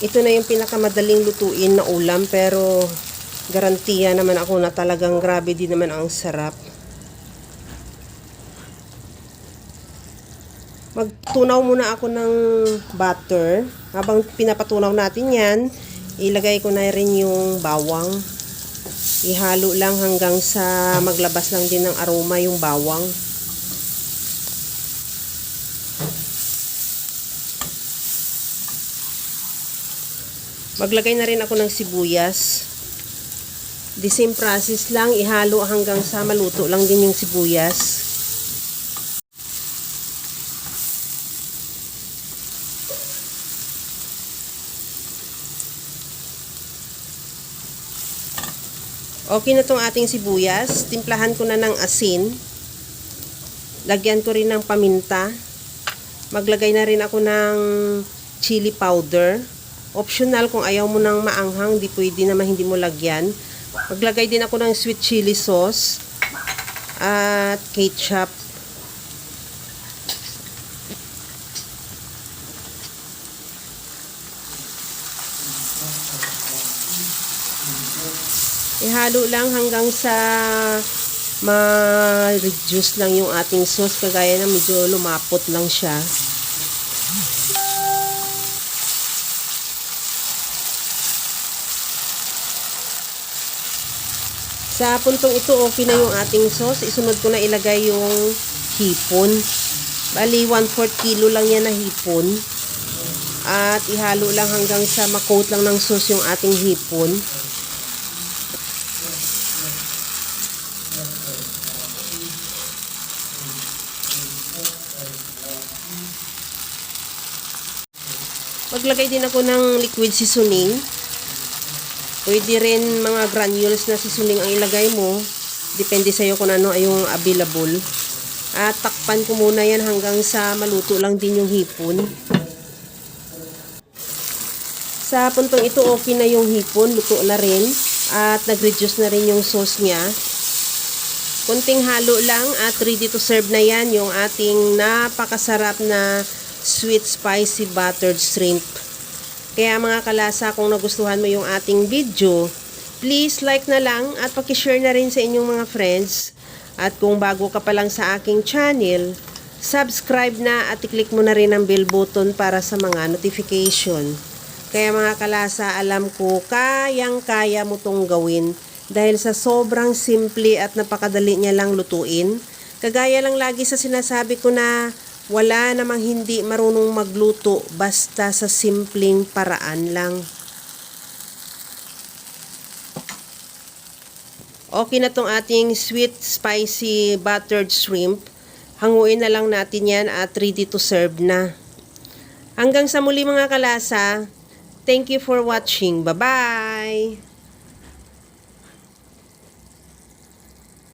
Ito na yung pinakamadaling lutuin na ulam, pero garantiya naman ako na talagang grabe din naman ang sarap. Magtunaw muna ako ng butter. Habang pinapatunaw natin yan, ilagay ko na rin yung bawang. Ihalo lang hanggang sa maglabas lang din ng aroma yung bawang. Maglagay na rin ako ng sibuyas. The same process lang, ihalo hanggang sa maluto lang din yung sibuyas. Okay na tong ating sibuyas. Timplahan ko na ng asin. Lagyan ko rin ng paminta. Maglagay na rin ako ng chili powder. Optional kung ayaw mo ng maanghang, di pwede naman hindi mo lagyan. Maglagay din ako ng sweet chili sauce at ketchup. Ihalo lang hanggang sa ma-reduce lang yung ating sauce, kagaya na medyo lumapot lang siya. Sa puntong ito, okay na yung ating sauce. Isunod ko na ilagay yung hipon. Bali, 1/4 kilo lang yan na hipon. At ihalo lang hanggang sa ma-coat lang ng sauce yung ating hipon. Maglagay din ako ng liquid seasoning. Pwede rin mga granules na seasoning ang ilagay mo. Depende sa'yo kung ano ay yung available. At takpan ko muna yan hanggang sa maluto lang din yung hipon. Sa puntong ito, okay na yung hipon. Luto na rin. At nag-reduce na rin yung sauce niya. Kunting halo lang at ready to serve na yan yung ating napakasarap na sweet spicy buttered shrimp. Kaya mga kalasa, kung nagustuhan mo yung ating video, please like na lang at pakishare na rin sa inyong mga friends. At kung bago ka pa lang sa aking channel, subscribe na at i-click mo na rin ang bell button para sa mga notification. Kaya mga kalasa, alam ko kayang-kaya mo tong gawin dahil sa sobrang simple at napakadali niya lang lutuin. Kagaya lang lagi sa sinasabi ko na wala namang hindi marunong magluto basta sa simpleng paraan lang. Okay na tong ating sweet spicy buttered shrimp. Hanguin na lang natin yan at ready to serve na. Hanggang sa muli mga kalasa. Thank you for watching. Bye-bye!